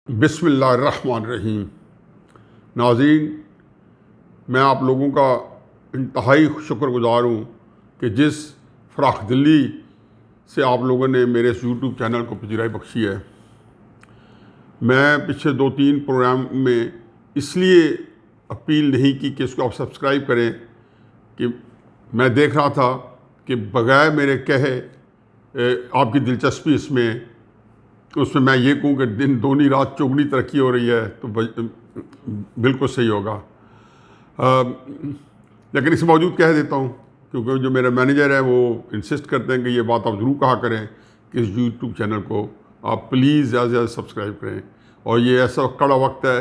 बिस्मिल्लाहिर्रहमानिर्रहीम। नाज़रीन, मैं आप लोगों का इंतहाई शुक्रगुज़ार हूँ कि जिस फ़राख दिली से आप लोगों ने मेरे इस यूट्यूब चैनल को पजीराई बख्शी है। मैं पिछले 2-3 प्रोग्राम में इसलिए अपील नहीं की कि इसको आप सब्सक्राइब करें कि मैं देख रहा था कि बगैर मेरे कहे आपकी दिलचस्पी उसमें मैं ये कहूँ कि दिन दोनी रात चौगुनी तरक्की हो रही है तो बिल्कुल सही होगा। लेकिन इसके बावजूद कह देता हूँ क्योंकि जो मेरे मैनेजर है वो इंसिस्ट करते हैं कि ये बात आप ज़रूर कहा करें कि इस यूट्यूब चैनल को आप प्लीज़ ज़्यादा से ज़्यादा सब्सक्राइब करें। और ये ऐसा कड़ा वक्त है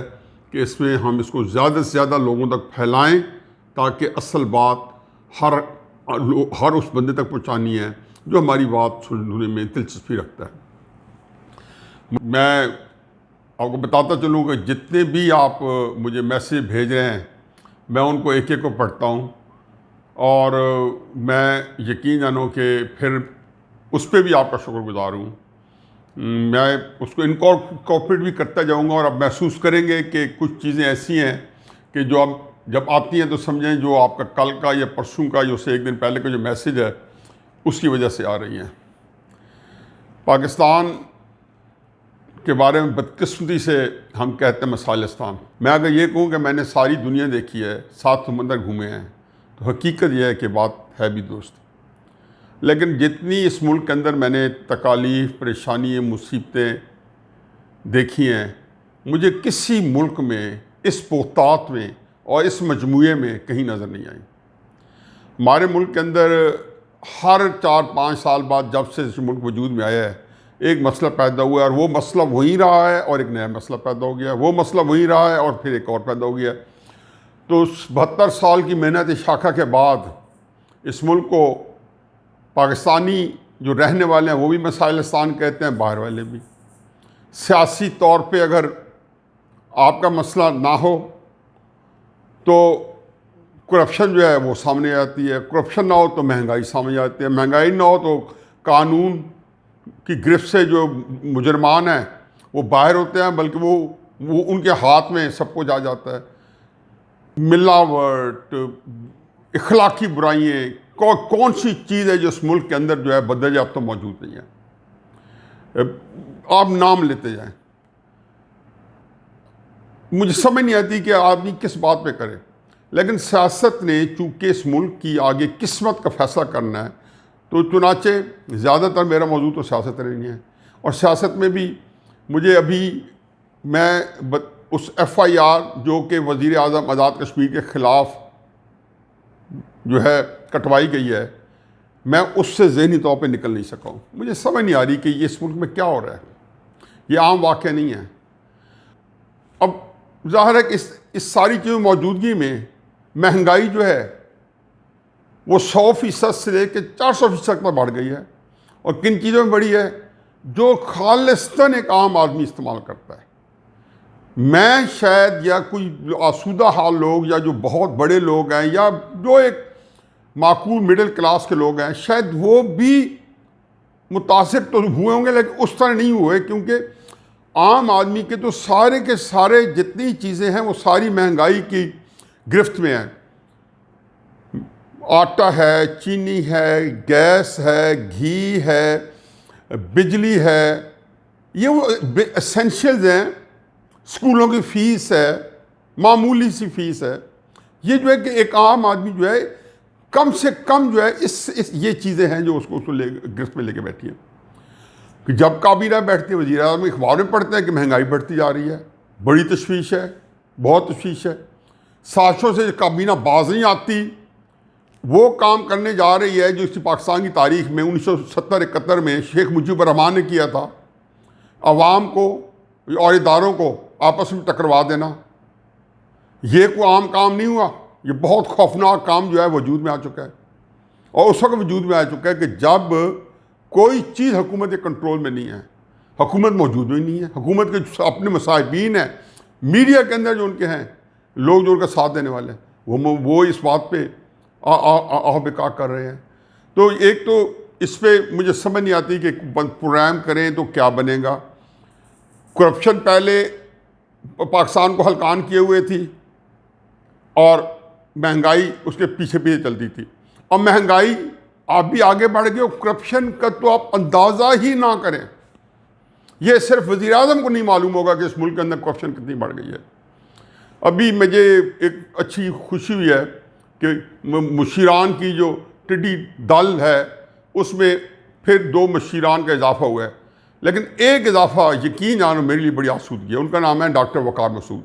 कि इसमें हम इसको ज़्यादा से ज़्यादा लोगों तक फैलाएं ताकि असल बात हर उस बंदे तक पहुँचानी है जो हमारी बात सुनने में दिलचस्पी रखता है। मैं आपको बताता चलूँ कि जितने भी आप मुझे मैसेज भेज रहे हैं मैं उनको एक एक को पढ़ता हूँ और मैं यकीन जानो कि फिर उस पर भी आपका शुक्रगुज़ार हूँ। मैं उसको इनकॉर्पोरेट भी करता जाऊँगा और आप महसूस करेंगे कि कुछ चीज़ें ऐसी हैं कि जो अब जब आती हैं तो समझें जो आपका कल का या परसों का या उससे एक दिन पहले का जो मैसेज है उसकी वजह से आ रही हैं। पाकिस्तान के बारे में बदकिस्मती से हम कहते हैं मसालिस्तान। मैं अगर ये कहूँ कि मैंने सारी दुनिया देखी है, 7 समंदर घूमे हैं, तो हकीकत यह है कि बात है भी दोस्त। लेकिन जितनी इस मुल्क के अंदर मैंने तकालीफ, परेशानी, मुसीबतें देखी हैं, मुझे किसी मुल्क में इस पोतात में और इस मजमूए में कहीं नज़र नहीं आई। हमारे मुल्क के अंदर हर 4-5 साल बाद जब से इस मुल्क वजूद में आया है एक मसला पैदा हुआ है और वो मसला वही रहा है और एक नया मसला पैदा हो गया, वो मसला वही रहा है और फिर एक और पैदा हो गया। तो 72 साल की मेहनत शाखा के बाद इस मुल्क को पाकिस्तानी जो रहने वाले हैं वो भी मसाइलिस्तान कहते हैं, बाहर वाले भी। सियासी तौर पे अगर आपका मसला ना हो तो करप्शन जो है वो सामने आती है, करप्शन ना हो तो महंगाई सामने आती है, महंगाई ना हो तो कानून की गिरफ्त से जो मुजरमान हैं वो बाहर होते हैं, बल्कि वो उनके हाथ में सब कुछ आ जाता है। मिलावट, इखलाकी बुराइयाँ, कौन सी चीज़ है जो इस मुल्क के अंदर जो है बदल तो मौजूद नहीं है। आप नाम लेते जाएं, मुझे समझ नहीं आती कि आदमी किस बात पे करे। लेकिन सियासत ने चूँकि इस मुल्क की आगे किस्मत का फैसला करना है तो चुनाचे ज़्यादातर मेरा मौजूद तो सियासत नहीं है। और सियासत में भी मुझे अभी मैं उस FIR जो कि वज़ीर आज़म आज़ाद कश्मीर के ख़िलाफ़ जो है कटवाई गई है, मैं उससे ज़हनी तौर पे निकल नहीं सका हूँ। मुझे समझ नहीं आ रही कि ये इस मुल्क में क्या हो रहा है। ये आम वाक़या नहीं है। अब ज़ाहिर है कि इस सारी चीज़ों मौजूदगी में महंगाई जो है वो 100% से लेकर 400% तक बढ़ गई है। और किन चीज़ों में बढ़ी है जो खालिस्तान एक आम आदमी इस्तेमाल करता है। मैं शायद या कोई आसूदा हाल लोग या जो बहुत बड़े लोग हैं या जो एक माकूल मिडिल क्लास के लोग हैं शायद वो भी मुतासिर तो हुए होंगे, लेकिन उस तरह नहीं हुए क्योंकि आम आदमी के तो सारे के सारे जितनी चीज़ें हैं वो सारी महंगाई की गिरफ्त में हैं। आटा है, चीनी है, गैस है, घी है, बिजली है, ये वो एसेंशियल्स हैं। स्कूलों की फ़ीस है, मामूली सी फ़ीस है। ये जो है कि एक आम आदमी जो है कम से कम जो है ये चीज़ें हैं जो उसको गिरफ्त में लेके बैठी हैं। कि जब काबीना बैठती है, वज़ीर आज़म अखबार में पढ़ते हैं कि महंगाई बढ़ती जा रही है, बड़ी तशवीश है, बहुत तशवीश है। साज़िशों से काबीना बाज नहीं आती, वो काम करने जा रही है जो इस पाकिस्तान की तारीख में 1970-71 में शेख मुजीबुर रहमान ने किया था, अवाम को और इदारों को आपस में टकरवा देना। ये कोई आम काम नहीं हुआ, ये बहुत खौफनाक काम जो है वजूद में आ चुका है। और उस वक्त वजूद में आ चुका है कि जब कोई चीज़ हुकूमत के कंट्रोल में नहीं है, हुकूमत मौजूद ही नहीं है। हुकूमत के अपने मुसाहिबीन हैं, मीडिया के अंदर जो उनके हैं लोग जो उनका साथ देने वाले हैं, वो इस बात पे आह बेकार कर रहे हैं। तो एक तो इस पर मुझे समझ नहीं आती कि प्रोग्राम करें तो क्या बनेगा। करप्शन पहले पाकिस्तान को हलकान किए हुए थी और महंगाई उसके पीछे पीछे चलती थी। अब महंगाई आप भी आगे बढ़ गए और करप्शन का तो आप अंदाज़ा ही ना करें। ये सिर्फ वज़ीर आज़म को नहीं मालूम होगा कि इस मुल्क के अंदर करप्शन कितनी बढ़ गई है। अभी मुझे एक अच्छी खुशी हुई है कि मुशीरान की जो टिड्डी दल है उसमें फिर 2 मुशीरान का इजाफा हुआ है, लेकिन एक इजाफा यकीन जानो मेरे लिए बड़ी आसूदगी है। उनका नाम है डॉक्टर वक़ार मसूद।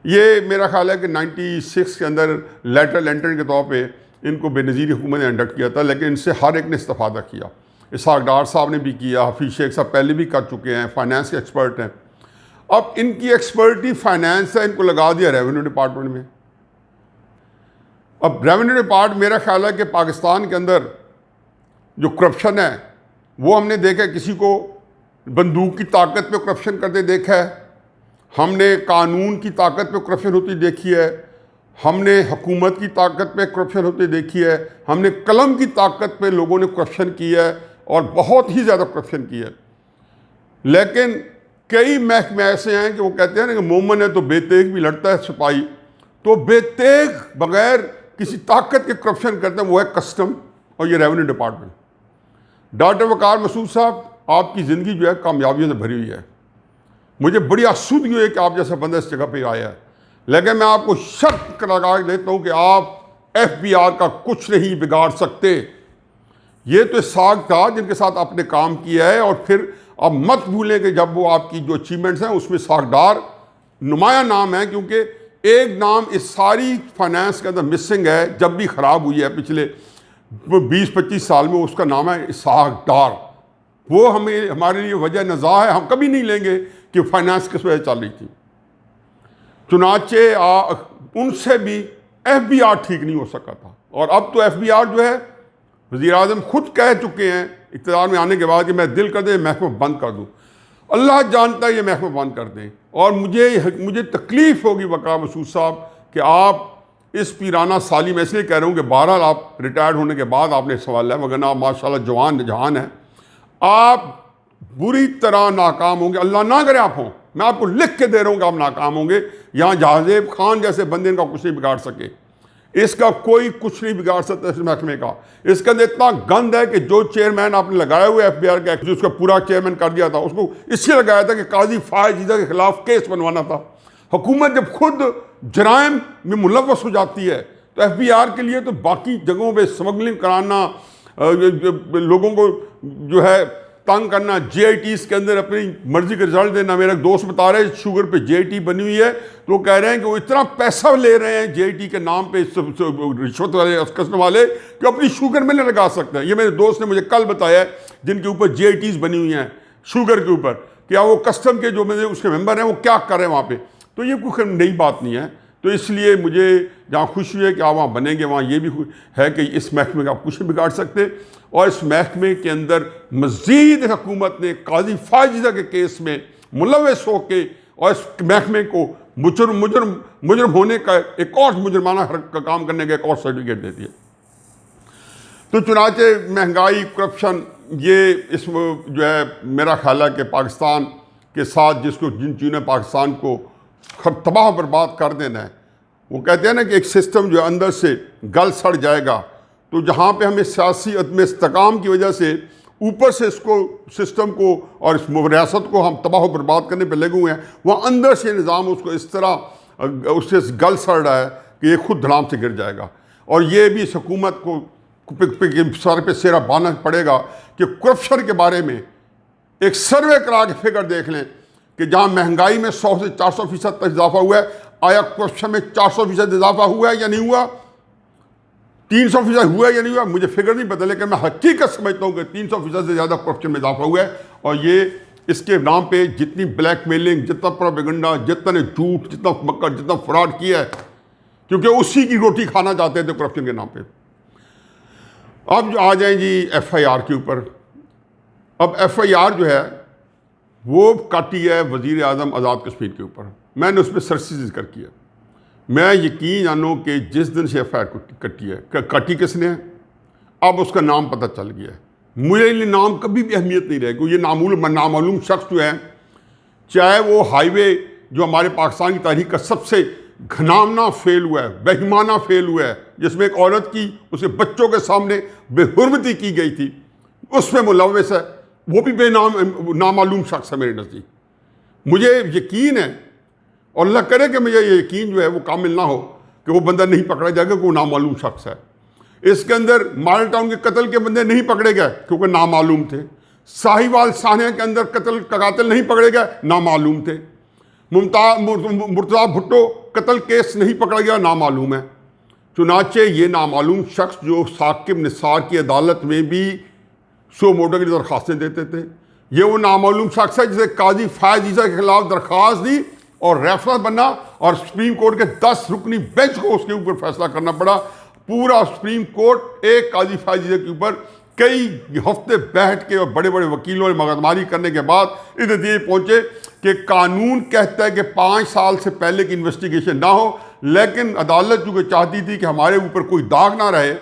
ये मेरा ख्याल है कि 96 के अंदर लेटरल एंट्रेंट के तौर पे इनको बेनज़ीर हुकूमत ने इंडक्ट किया था, लेकिन इनसे हर एक ने इस्तिफ़ादा किया। इसहाक डार साहब ने भी किया, हफीज़ शेख साहब पहले भी कर चुके हैं, फाइनेंस के एक्सपर्ट हैं। अब इनकी एक्सपर्टी फाइनेंस है, इनको लगा दिया रेवेन्यू डिपार्टमेंट में। अब रेवेन्यू डिपार्टमेंट मेरा ख्याल है कि पाकिस्तान के अंदर जो करप्शन है वो हमने देखा है, किसी को बंदूक की ताकत पे करप्शन करते देखा है, हमने कानून की ताकत पे करप्शन होती देखी है, हमने हुकूमत की ताकत पे करप्शन होती देखी है, हमने कलम की ताकत पे लोगों ने करप्शन किया है और बहुत ही ज़्यादा करप्शन किया है। लेकिन कई महकमे ऐसे हैं कि वो कहते हैं ना कि मोमन है तो बेतेग भी लड़ता है सिपाही, तो बेतेग बगैर किसी ताकत के करप्शन करते हैं वो है कस्टम और ये रेवेन्यू डिपार्टमेंट। डॉक्टर वक़ार मसूद साहब, आपकी ज़िंदगी जो है कामयाबियों से भरी हुई है। मुझे बड़ी आसूदगी हुई है कि आप जैसा बंदा इस जगह पे आया है, लेकिन मैं आपको शर्त लगा देता हूँ कि आप FBR का कुछ नहीं बिगाड़ सकते। ये तो साग था जिनके साथ आपने काम किया है, और फिर अब मत भूलें कि जब वो आपकी जो अचीवमेंट्स हैं उसमें सागदार नुमाया नाम है, क्योंकि एक नाम इस सारी फाइनेंस के अंदर मिसिंग है, जब भी ख़राब हुई है पिछले 20-25 साल में, उसका नाम है इसहाक डार। वो हमें हमारे लिए वजह नज़ा है, हम कभी नहीं लेंगे कि फाइनेंस किस वजह चल रही थी। चुनाचे उनसे भी FBR ठीक नहीं हो सका था, और अब तो FBR जो है वज़ीर आज़म खुद कह चुके हैं इक़्तिदार में आने के बाद कि मैं दिल कर दे महकमा बंद कर दूँ। अल्लाह जानता है ये महकमा बंद कर दें, और मुझे तकलीफ़ होगी वक़ार मसूद साहब कि आप इस पीराना साली में इसलिए कह रहा हूँ कि बहरहाल आप रिटायर्ड होने के बाद आपने सवाल है, वरना आप माशाल्लाह जवान जहान है, आप बुरी तरह नाकाम होंगे। अल्लाह ना करे आप हों, मैं आपको लिख के दे रहा हूँ कि आप नाकाम होंगे। यहाँ जहाज़ेब खान जैसे बंदे इनका कुछ नहीं बिगाड़ सके, इसका कोई कुछ नहीं बिगाड़ सकता इस महकमे का। इसके अंदर इतना गंद है कि जो चेयरमैन आपने लगाया हुआ FBR का, जो उसका पूरा चेयरमैन कर दिया था, उसको इसलिए लगाया था कि काजी फायज ईजा के खिलाफ केस बनवाना था। हुकूमत जब खुद जराइम में मुलव्वस हो जाती है तो FBR के लिए तो बाकी जगहों पे स्मगलिंग कराना, लोगों को जो है तंग करना, JITs के अंदर अपनी मर्जी का रिजल्ट देना। मेरा दोस्त बता रहे हैं शुगर पे JIT बनी हुई है, तो वो कह रहे हैं कि वो इतना पैसा ले रहे हैं JIT के नाम पे, रिश्वत वाले कसम वाले, कि अपनी शुगर में नहीं लगा सकते हैं। ये मेरे दोस्त ने मुझे कल बताया, जिनके ऊपर JITs बनी हुई हैं शुगर के ऊपर, क्या वो कस्टम के जो मेरे उसके मेंबर हैं वो क्या कर रहे हैं वहाँ पे। तो ये कोई नई बात नहीं है। तो इसलिए मुझे जहाँ खुशी है कि आप वहाँ बनेंगे, वहाँ ये भी है कि इस महकमे का आप कुछ नहीं बिगाड़ सकते। और इस महकमे के अंदर मज़ीद हुकूमत ने काजी फायज के केस में मुलव्वस होके और इस महकमे को मुजरम होने का एक और मुजरमाना का काम करने का एक और सर्टिफिकेट दे दिया। तो चुनाचे महंगाई, करप्शन, ये इस जो है मेरा ख्याल है कि पाकिस्तान के साथ जिन चीज़ों ने पाकिस्तान को तबाह बर्बाद कर देना है, वो कहते हैं ना कि एक सिस्टम जो अंदर से गल सड़ जाएगा, तो जहाँ पे हमें सियासी अदम इस्तेकाम की वजह से ऊपर से इसको सिस्टम को और इस रियासत को हम तबाह बर्बाद करने पे लगे हुए हैं, वहाँ अंदर से निज़ाम उसको इस तरह उससे गल सड़ रहा है कि ये खुद धड़ाम से गिर जाएगा। और ये भी इस हुकूमत को सर पे सेरा बांधना पड़ेगा कि करप्शन के बारे में एक सर्वे करा के फिगर देख लें कि जहाँ महंगाई में 100 से 400% तक इजाफा हुआ है, आया करप्शन में 400% इजाफा हुआ है या नहीं हुआ, 300% हुआ है या नहीं हुआ, मुझे फिगर नहीं पता, लेकिन मैं हकीकत समझता हूँ कि 300% से ज़्यादा करप्शन में इजाफा हुआ है। और ये इसके नाम पे जितनी ब्लैकमेलिंग, जितना प्रोपेगेंडा, जितना झूठ, जितना मक्कर, जितना फ्रॉड किया है, क्योंकि उसी की रोटी खाना चाहते थे करप्शन के नाम पे। अब जो आ जाए जी FIR के ऊपर। अब FIR जो है वो काटी है वज़ीर आज़म आज़ाद कश्मीर के ऊपर। मैंने उस पर सरसी जिक्र किया। मैं यकीन जानो कि जिस दिन से FIR कटी है, काटी किसने है, अब उसका नाम पता चल गया है। मुझे लिए नाम कभी भी अहमियत नहीं रहेगी। ये नामालूम शख्स जो है चाहे वो हाईवे जो हमारे पाकिस्तान की तारीख का सबसे घनामना फेल हुआ है, बेईमाना फेल हुआ है, जिसमें एक औरत की उसके बच्चों के सामने बेहुर्मती की गई थी, उसमें मुलव्वस है, वो भी नामालूम शख्स है मेरे नज़दीक। मुझे यकीन है और अल्लाह करे कि मुझे ये यकीन जो है वो कामिल ना हो कि वो बंदा नहीं पकड़ा जाएगा, कि वो नामालूम शख्स है। इसके अंदर मॉडल टाउन के कत्ल के बंदे नहीं पकड़े गए क्योंकि नामालूम थे। साहिवाल सानिया के अंदर कत्ल का कातिल नहीं पकड़े गए, नामालूम थे। मुर्तज़ा भुट्टो कत्ल केस नहीं पकड़ा गया, नामालूम है। चुनाचे ये नामालूम शख्स जो साकिब निसार की अदालत में भी शो मोटो की दरख्वास्तें देते थे, ये वो नामालूम शख्स है जिसे काजी फैज ईसा के खिलाफ दरख्वास्त दी और रेफरेंस बना और सुप्रीम कोर्ट के 10 रुकनी बेंच को उसके ऊपर फैसला करना पड़ा। पूरा सुप्रीम कोर्ट एक काजी फैज ईसा के ऊपर कई हफ्ते बैठ के और बड़े बड़े वकीलों ने मगजमारी करने के बाद इस नतीजे पहुंचे कि कानून कहता है कि 5 साल से पहले की इन्वेस्टिगेशन ना हो, लेकिन अदालत चूँकि चाहती थी कि हमारे ऊपर कोई दाग ना रहे,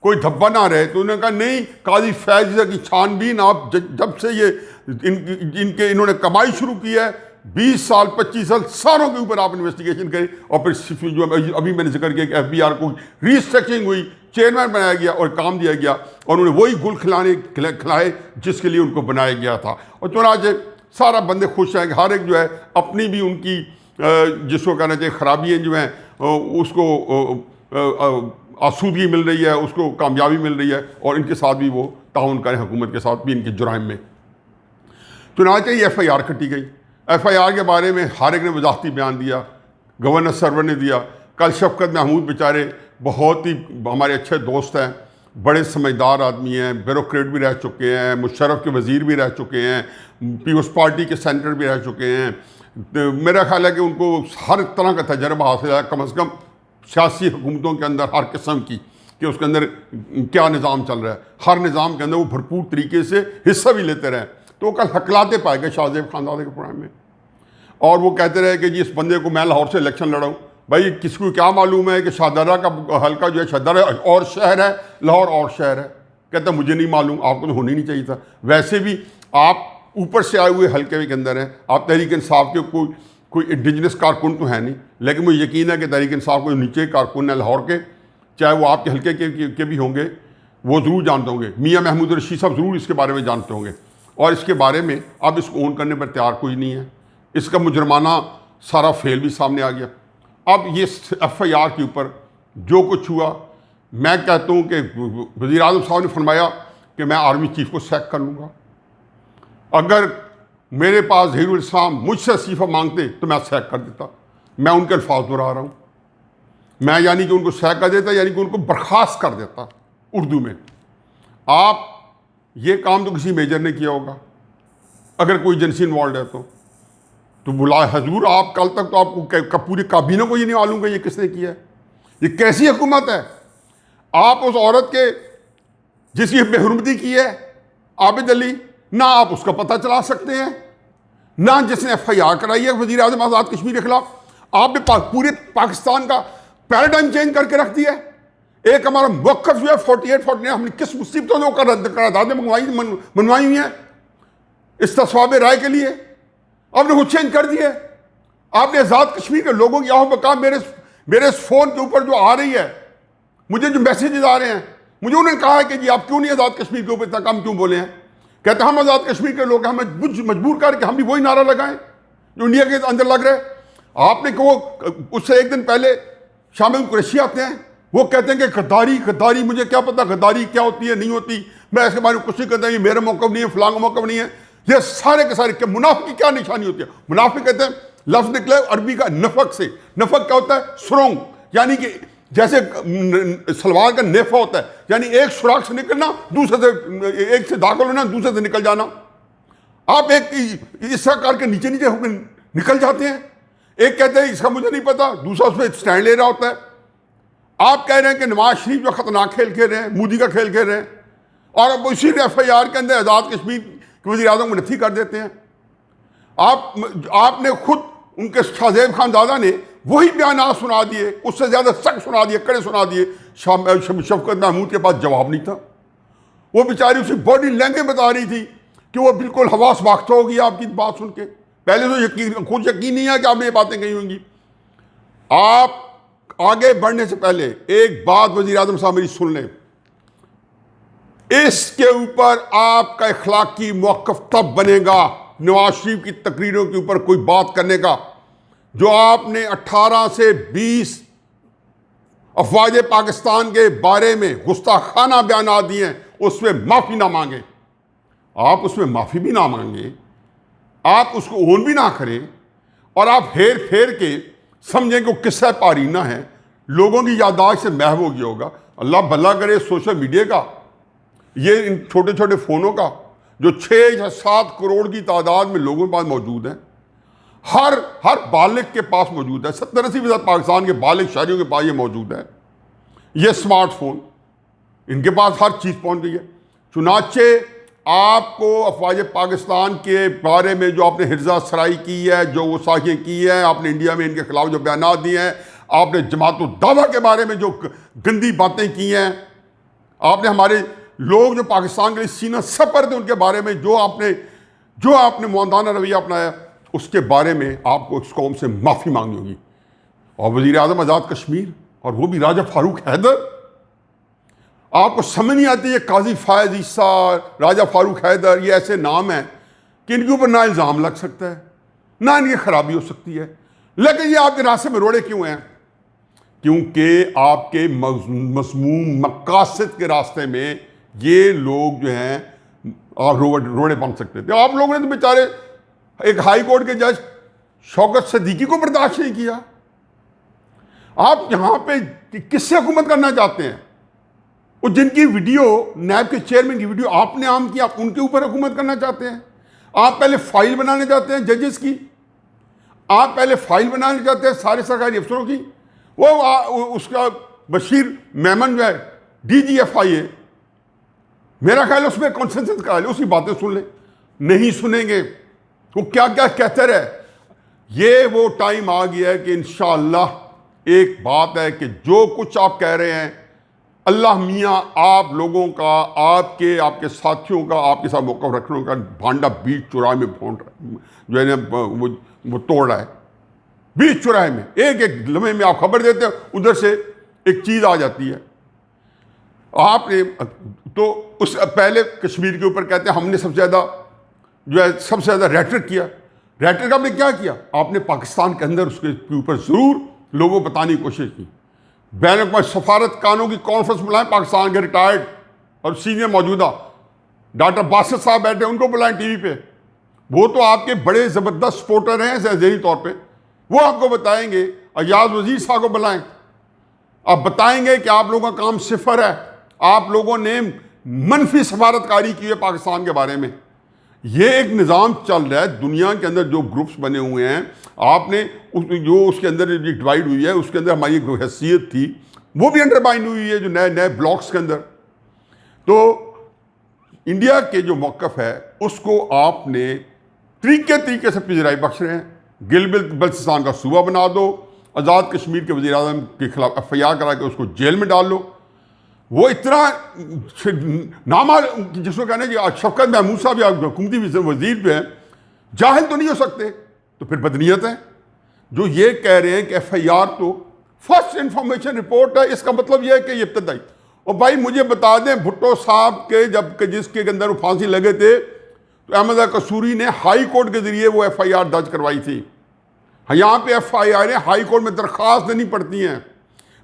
कोई धब्बा ना रहे, तो उन्होंने कहा नहीं, काजी फैज की छानबीन आप जब से ये इन्होंने कमाई शुरू की है 20 साल 25 साल सारों के ऊपर आप इन्वेस्टिगेशन करें। और फिर जो अभी मैंने जिक्र किया कि FBI को रीस्ट्रक्चरिंग हुई, चेयरमैन बनाया गया और काम दिया गया और उन्हें वही गुल खिलाए जिसके लिए उनको बनाया गया था। और चुनांचे सारा बंदे खुश हैं कि हर एक जो है अपनी भी उनकी जिसको कहना चाहिए खराबियाँ जो हैं उसको आसूदगी मिल रही है, उसको कामयाबी मिल रही है और इनके साथ भी वो ताउन करें, हुकूमत के साथ भी इनके जुराइम में। चुनांचे ही FIR कटी गई। FIR के बारे में हर एक ने वजाहती बयान दिया, गवर्नर सरवर ने दिया। कल शफकत महमूद बेचारे बहुत ही हमारे अच्छे दोस्त हैं, बड़े समझदार आदमी हैं, ब्यूरोक्रेट भी रह चुके हैं, मुशर्रफ के वज़ीर भी रह चुके हैं, पीपल्स पार्टी के सेनेटर भी रह चुके हैं। तो मेरा ख्याल है कि उनको हर तरह का तजर्बा हासिल है, कम अज़ कम सियासी हुकूमतों के अंदर हर किस्म की, कि उसके अंदर क्या निज़ाम चल रहा है, हर निज़ाम के अंदर वो भरपूर तरीके से हिस्सा भी लेते रहे। तो कल हकलाते पाए गए शाहजेब खानजादे के प्रोग्राम में, और वो कहते रहे कि जी इस बंदे को मैं लाहौर से इलेक्शन लड़ाऊँ। भाई किसको क्या मालूम है कि शाहदरा का हल्का जो है, शाहदरा और शहर है, लाहौर और शहर है। कहता मुझे नहीं मालूम, आपको तो होनी नहीं चाहिए था। वैसे भी आप ऊपर से आए हुए हल्के के अंदर हैं, आप तहरीक इंसाफ के कोई इंडिजिनस कारकुन तो है नहीं, लेकिन मुझे यकीन है कि तहरीक इंसाफ को नीचे कारकुन है लाहौर के, चाहे वो आपके हल्के के भी होंगे, वो ज़रूर जानते होंगे। मियाँ महमूद रशीद साहब ज़रूर इसके बारे में जानते होंगे, और इसके बारे में अब इसको ओन करने पर तैयार कोई नहीं है। इसका मुजरमाना सारा फेल भी सामने आ गया। अब ये FIR के ऊपर जो कुछ हुआ, मैं कहता हूँ कि वज़ीर आज़म साहब ने फरमाया कि मैं आर्मी चीफ को सैक कर लूँगा। अगर मेरे पास ज़हीरुल इस्लाम मुझसे इस्तीफ़ा मांगते तो मैं सैक कर देता। मैं उनके अल्फाज दोहरा रहा हूँ, मैं यानी कि उनको सैक कर देता, यानी कि उनको बर्खास्त कर देता उर्दू में। आप ये काम तो किसी मेजर ने किया होगा, अगर कोई एजेंसी इन्वॉल्व है तो बुला हजूर, आप कल तक तो आपको पूरी काबीना को ये नहीं मालूम कि ये किसने किया है, ये कैसी हुकूमत है। आप उस औरत के जिसकी बेहुरमती की है आबिद अली, ना आप उसका पता चला सकते हैं, ना जिसने FIR कराई है वज़ीर आज़म आज़ाद कश्मीर के खिलाफ। आपने पूरे पाकिस्तान का पैराडाइम चेंज करके रख दिया है। एक हमारा मौक़िफ़ जो है 48-49 हमने किस मुसीबतों ने करारदादें मनवाई हुई हैं इस्तिस्वाब राय के लिए, आपने वो चेंज कर दिए। आपने आज़ाद कश्मीर के लोगों की आहो बका मेरे फ़ोन के ऊपर जो आ रही है, मुझे जो मैसेजेस आ रहे हैं, मुझे उन्होंने कहा है कि जी आप क्यों नहीं आज़ाद कश्मीर के ऊपर इतना कम क्यों बोले हैं। कहते हम आज़ाद कश्मीर के लोग, हमें मजबूर करके हम भी वही नारा लगाएं जो इंडिया के अंदर लग रहे। आपने को उससे एक दिन पहले शामिल कुरैशी आते हैं, वो कहते हैं कि गद्दारी, मुझे क्या पता गद्दारी क्या होती है नहीं होती, मैं इसके बारे में कुछ नहीं कहता, ये मेरा मौक़िफ़ नहीं है, फलां का मौक़िफ़ नहीं है। ये सारे के सारे मुनाफिक की क्या निशानी होती है। मुनाफिक कहते हैं लफ्ज़ निकले अरबी का नफक से। नफक क्या होता है? सुरंग, यानी कि जैसे सलवार का नेफा होता है, यानी एक सुराख से निकलना, दूसरे से एक से दाखिल होना, दूसरे से निकल जाना। आप एक इस तरह करके नीचे होकर निकल जाते हैं। एक कहते हैं इसका मुझे नहीं पता, दूसरा उस पर स्टैंड ले रहा होता है। आप कह रहे हैं कि नवाज शरीफ जो खतरनाक खेल खेल रहे हैं, मोदी का खेल खेल रहे हैं, और अब उसी FIR के अंदर आज़ाद कश्मीर के वज़ीर आज़म को नथी कर देते हैं। आपने खुद उनके शाहजेब खानजादा ने वही बयान सुना दिए, उससे ज़्यादा सख्त सुना दिए, कड़े सुना दिए। शफकत महमूद के पास जवाब नहीं था। वो बेचारी उसी बॉडी लैंग्वेज बता रही थी कि वो बिल्कुल हवास बाख्ता हो गई आपकी बात सुन के। पहले तो यकीन, खुद यकीन नहीं है कि आपने ये बातें कही होंगी। आप आगे बढ़ने से पहले एक बात वजीर आजम साहब मेरी सुन लें, इसके ऊपर आपका इखलाकी मौक़िफ़ तब बनेगा नवाज शरीफ की तकरीरों के ऊपर कोई बात करने का, जो आपने 18 से 20 अफवाज पाकिस्तान के बारे में गुस्ताखाना बयान दिए हैं, उसमें माफ़ी ना मांगे। आप उसमें माफ़ी भी ना मांगे, आप उसको ओन भी ना करें, और आप हेर फेर के समझें कि वो किस्सा पारीना है, लोगों की याददाश्त से महव हो गया होगा। अल्लाह भला करे सोशल मीडिया का, ये इन छोटे छोटे फ़ोनों का, जो 6 या 7 करोड़ की तादाद में लोगों के पास मौजूद है, हर बालिग के पास मौजूद है, 70-80% पाकिस्तान के बालिग शहरियों के पास ये मौजूद है, ये स्मार्टफोन, इनके पास हर चीज़ पहुंच गई है। चुनाचे आपको अफवाज पाकिस्तान के बारे में जो आपने हिर्जा सराई की है, जो वो साखियाँ की है, आपने इंडिया में इनके खिलाफ जो बयान दिए हैं, आपने जमात दावा के बारे में जो गंदी बातें की हैं, आपने हमारे लोग जो पाकिस्तान के लिए सीना सपर थे उनके बारे में जो आपने मुआंदाना रवैया अपनाया, उसके बारे में आपको इस कौम से माफ़ी मांगनी होगी। और वज़ीर आज़म आज़ाद कश्मीर, और वो भी राजा फारूक हैदर, आपको समझ नहीं आती है काजी फायज ईसा, राजा फारूक हैदर, ये ऐसे नाम हैं कि इनके ऊपर ना इल्ज़ाम लग सकता है, ना इनकी खराबी हो सकती है, लेकिन ये आपके रास्ते में रोड़े क्यों हैं? क्योंकि आपके मज़मूम मकासद के रास्ते में ये लोग जो हैं रोड़े बन सकते थे। आप लोगों ने तो बेचारे एक हाई कोर्ट के जज शौकत सिद्दीकी को बर्दाश्त नहीं किया। आप यहाँ पे किससे हुकूमत करना चाहते हैं? वो जिनकी वीडियो, नैब के चेयरमैन की वीडियो आपने आम की, आप उनके ऊपर हुकूमत करना चाहते हैं? आप पहले फाइल बनाने चाहते हैं जजेस की, आप पहले फाइल बनाने चाहते हैं सारे सरकारी अफसरों की। उसका बशीर मेमन जो है DGFI, मेरा ख्याल उसमें कॉन्सेंसस करा ले, उसकी बातें सुन ले। नहीं सुनेंगे, वो क्या क्या कहते रहे। ये वो टाइम आ गया है कि इंशाअल्लाह एक बात है कि जो कुछ आप कह रहे हैं, अल्लाह मियाँ आप लोगों का, आपके साथियों का, आपके साथ मौक़िफ़ रखने का भांडा बीच चौराहे में जो है ना वो तोड़ रहा है। बीच चौराहे में एक एक लम्हे में आप खबर देते हैं, उधर से एक चीज़ आ जाती है। आपने तो उस पहले कश्मीर के ऊपर कहते हैं हमने सबसे ज़्यादा रेटरिक किया। रेटरिक आपने क्या किया? आपने पाकिस्तान के अंदर उसके ऊपर ज़रूर लोगों को बताने की कोशिश की। बैन सफारत कानों की कॉन्फ्रेंस बुलाएं, पाकिस्तान के रिटायर्ड और सीनियर मौजूदा डॉक्टर बासित साहब बैठे, उनको बुलाएं टीवी पे। वो तो आपके बड़े ज़बरदस्त सपोर्टर हैं ज़हनी तौर पे, वो आपको बताएंगे। अयाज वज़ीर साहब को बुलाएं, आप बताएंगे कि आप लोगों का काम सिफर है, आप लोगों ने मनफी सफारतकारी की है पाकिस्तान के बारे में। ये एक निज़ाम चल रहा है दुनिया के अंदर, जो ग्रुप्स बने हुए हैं, आपने जो उसके अंदर डिवाइड हुई है, उसके अंदर हमारी एक हैसियत थी, वो भी अंडरमाइन हुई है जो नए नए ब्लॉक्स के अंदर। तो इंडिया के जो मौक़िफ़ है उसको आपने तरीके से पिजराई बख्श रहे हैं। गिलगित बल्तिस्तान का सूबा बना दो, आज़ाद कश्मीर के वज़ीर आज़म के खिलाफ FIR करा के उसको जेल में डाल लो। वो इतना नामा जिसको कहना है कि शफकत महमूद साहब या हुकूमती वज़ीर जो हैं जाहिल तो नहीं हो सकते, तो फिर बदनीयत है। जो ये कह रहे हैं कि FIR तो फर्स्ट इंफॉर्मेशन रिपोर्ट है, इसका मतलब यह है कि ये इब्तदाई। और भाई मुझे बता दें, भुट्टो साहब के जिसके अंदर वो फांसी लगे थे, तो अहमद कसूरी ने हाई कोर्ट के ज़रिए वो FIR दर्ज करवाई थी। यहाँ पे FIR हाई कोर्ट में दरख्वास्त देनी पड़ती हैं।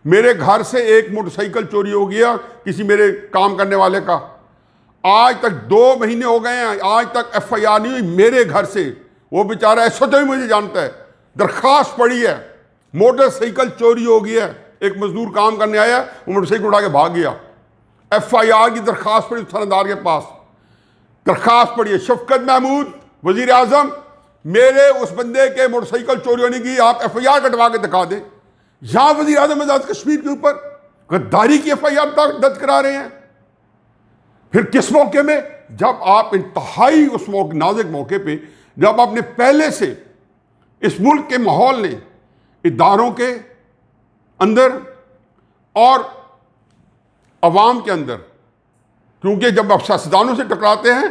मेरे घर से एक मोटरसाइकिल चोरी हो गया किसी मेरे काम करने वाले का, आज तक 2 महीने हो गए हैं, आज तक FIR नहीं हुई मेरे घर से। वो बेचारा SHO ही मुझे जानता है, दरख्वास्त पड़ी है, मोटरसाइकिल चोरी हो गई है, एक मजदूर काम करने आया, वो मोटरसाइकिल उठा के भाग गया। FIR की दरख्वास्त पड़ी थानेदार के पास, दरख्वास्त पड़ी है। शफकत महमूद वज़ीर आज़म, मेरे उस बंदे के मोटरसाइकिल चोरी होने की आप FIR कटवा के दिखा दें। यहाँ वज़ीर आज़म आज़ाद कश्मीर के ऊपर गद्दारी की FIR दर्ज करा रहे हैं। फिर किस मौके में? जब आप इंतहाई उस मौके, नाजुक मौके पे, जब आपने पहले से इस मुल्क के माहौल ने इदारों के अंदर और अवाम के अंदर, क्योंकि जब आप सियासतदानों से टकराते हैं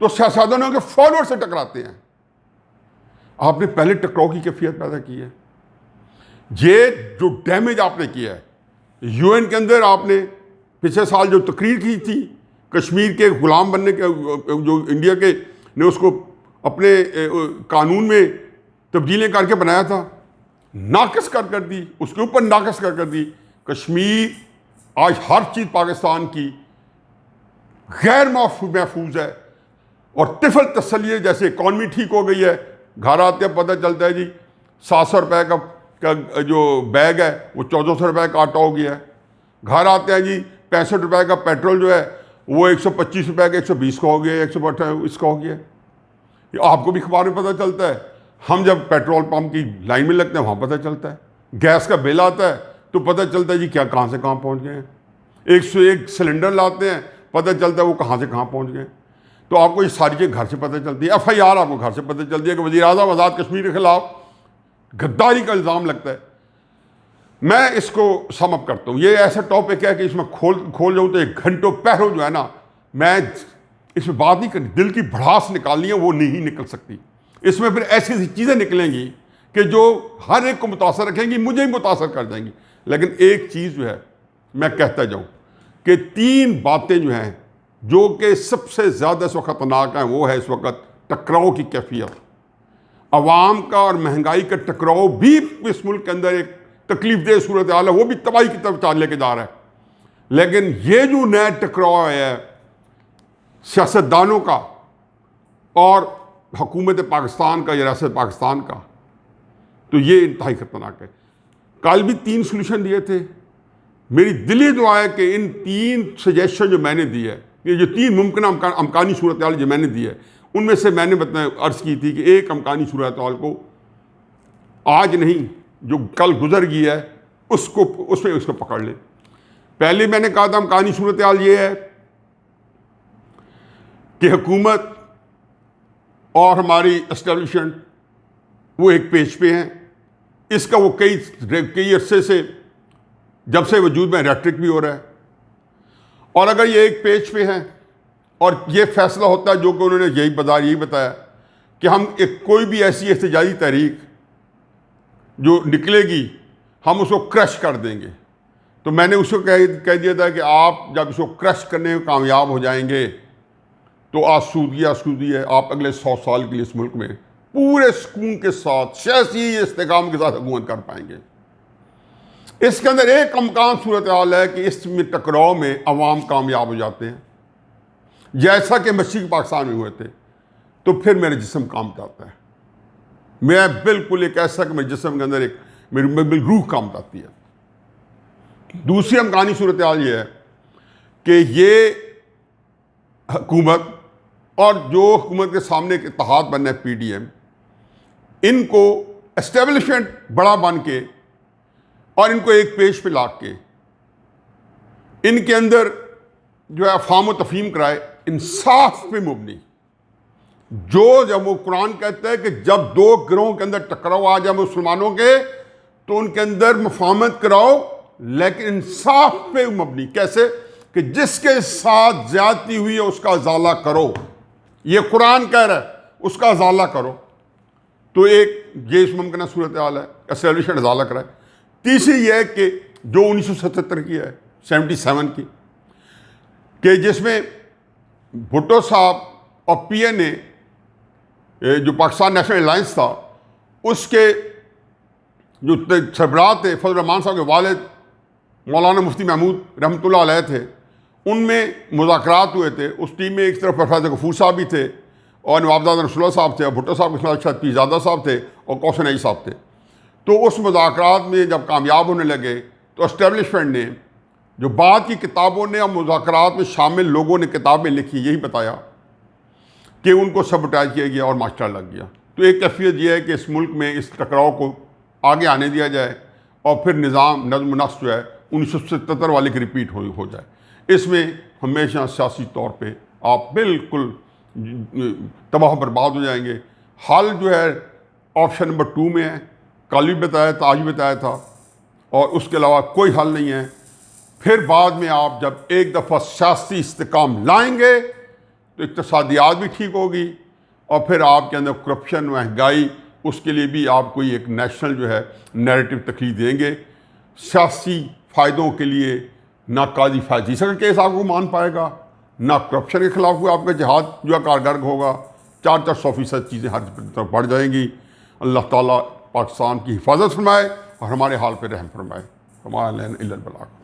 तो सियासतदानों के फॉलोअर से टकराते हैं। आपने पहले टकराव की कैफियत पैदा की है। ये जो डैमेज आपने किया है, यूएन के अंदर आपने पिछले साल जो तकरीर की थी कश्मीर के गुलाम बनने के, जो इंडिया के ने उसको अपने कानून में तब्दीलियाँ करके बनाया था, नाकस कर दी, उसके ऊपर नाकस कर दी। कश्मीर आज हर चीज़ पाकिस्तान की गैर महफूज है और तिफल तसल्ली, जैसे इकॉनमी ठीक हो गई है, घर आते हैं पता चलता है जी 700 रुपये का जो बैग है वो 1400 रुपये का आटा हो गया है। घर आते हैं जी 65 रुपये का पेट्रोल जो है वो 125 रुपये का 120 का हो गया है, 128 इसका हो गया है। ये आपको भी अखबार में पता चलता है। हम जब पेट्रोल पंप की लाइन में लगते हैं वहाँ पता चलता है। गैस का बिल आता है तो पता चलता है जी क्या कहाँ से कहाँ पहुँच गए हैं। 101 सिलेंडर लाते हैं, पता चलता है वो कहाँ से कहाँ पहुँच गए। तो आपको ये सारी चीज़ घर से पता चलती है। FIR आपको घर से पता चलती है कि वज़ीर-ए-आज़म आज़ाद कश्मीर के खिलाफ गद्दारी का इल्ज़ाम लगता है। मैं इसको सम अप करता हूँ। ये ऐसा टॉपिक है कि इसमें खोल जाऊँ तो 1 घंटों पहरों जो है ना, मैं इसमें बात नहीं करनी, दिल की भड़ास निकालनी है, वो नहीं निकल सकती। इसमें फिर ऐसी ऐसी चीज़ें निकलेंगी कि जो हर एक को मुतासर रखेंगी, मुझे ही मुतासर कर जाएंगी। लेकिन एक चीज़ जो है मैं कहता जाऊँ कि 3 बातें जो हैं जो कि सबसे ज़्यादा इस वक्त ख़तरनाक हैं, वो है इस वक्त टकराव की कैफियत। अवाम का और महंगाई का टकराव भी इस मुल्क के अंदर एक तकलीफ दह सूरत हाल है, वो भी तबाही की तरफ चाल लेके जा रहा है। लेकिन ये जो नया टकराव है सियासतदानों का और हुकूमत पाकिस्तान का या रियासत पाकिस्तान का, तो ये इंतहाई ख़तरनाक है। कल भी 3 सोल्यूशन दिए थे। मेरी दिली दुआ है कि इन 3 सजेशन जो मैंने दी है, ये जो 3 मुमकिन अमकानी सूरत हाल जो मैंने दी है, उनमें से मैंने अर्ज़ की थी कि एक अमकानी सूरत हाल को आज नहीं, जो कल गुजर गई है उसको पकड़ लें। पहले मैंने कहा था अमकानी सूरत हाल ये है कि हुकूमत और हमारी एस्टेब्लिशमेंट वो एक पेज पे हैं। इसका वो कई अरसे से, जब से वजूद में, रेट्रिक भी हो रहा है। और अगर ये एक पेज पे हैं और ये फैसला होता है जो कि उन्होंने यही बताया कि हम कोई भी ऐसी एहतजाजी तहरीक जो निकलेगी हम उसको क्रश कर देंगे, तो मैंने उसको कह दिया था कि आप जब इसको क्रश करने में कामयाब हो जाएंगे तो आसूदी है, आप अगले 100 साल के लिए इस मुल्क में पूरे सुकून के साथ सियासी इस्तेकाम के साथ हुकूमत कर पाएंगे। इसके अंदर एक अमकान सूरत हाल है कि इस टकराव में अवाम कामयाब हो जाते हैं, जैसा कि मशरिक़ पाकिस्तान में हुए थे, तो फिर मेरा जिस्म काम जाता है। मैं बिल्कुल एक ऐसा कि मेरे जिस्म के अंदर एक मेरी रूह काम जाती है। दूसरी अमकानी सूरत हाल ये है कि ये हुकूमत और जो हुकूमत के सामने एक इत्तेहाद बनना है PDM, इनको एस्टेब्लिशमेंट बड़ा बन के और इनको एक पेज पे ला के इनके अंदर जो है अफ़हाम व तफ़हीम कराए, इंसाफ पे मुबनी। जब वो कुरान कहता है कि जब 2 गिरोहों के अंदर टकराव आ जाए मुसलमानों के, तो उनके अंदर मुफाहमत कराओ, लेकिन इंसाफ पे मुबनी। कैसे? कि जिसके साथ ज्यादती हुई है उसका अजाला करो, ये कुरान कह रहा है, उसका अजाला करो। तो एक ये मुमकिन सूरत हाल है, एस्टेब्लिशमेंट अजाला कराए। तीसरी यह है कि जो 1977 की है, 77 की, कि जिसमें भुट्टो साहब और PNA जो पाकिस्तान नेशनल अलायंस था, उसके जो सरबराह थे फजल रहमान साहब के वालिद मौलाना मुफ्ती महमूद रहमतुल्लाह अलैह थे, उनमें मुज़ाकरात हुए थे। उस टीम में एक तरफ प्रोफेसर गफूर साहब भी थे और नवाबजादा रसूलुल्लाह साहब थे और भुट्टो साहब के खिलाफ शायद पीरज़ादा साहब थे और कौसनई साहब थे। तो उस मुज़ाकरात में जब कामयाब होने लगे तो एस्टेब्लिशमेंट ने, जो बाद की किताबों ने और मुज़ाकरात में शामिल लोगों ने किताबें लिखी, यही बताया कि उनको सबटाइज किया गया और मास्टर लग गया। तो एक कैफियत यह है कि इस मुल्क में इस टकराव को आगे आने दिया जाए और फिर निज़ाम नज़्म नस्क़ जो है 1977 वाले की रिपीट हो जाए। इसमें हमेशा सियासी तौर पे आप बिल्कुल तबाह बर्बाद हो जाएंगे। हल जो है ऑप्शन नंबर 2 में है, कल भी बताया था, आज भी बताया था, और उसके अलावा कोई हल नहीं है। फिर बाद में आप जब एक दफ़ा सियासी इस्तेकाम लाएंगे तो इक़्तिसादियात भी ठीक होगी और फिर आपके अंदर करप्शन, महंगाई उसके लिए भी आप कोई एक नेशनल जो है नैरेटिव तख्लीक देंगे। सियासी फ़ायदों के लिए ना काजी फैजी का केस आपको मान पाएगा, ना करप्शन के खिलाफ कोई आपका जिहाद जो है कारगर होगा। 400% चीज़ें हर तरफ बढ़ जाएंगी। अल्लाह ताला पाकिस्तान की हिफाजत फरमाए और हमारे हाल पर रहम फरमाए। हमारा इल्लल बलाग।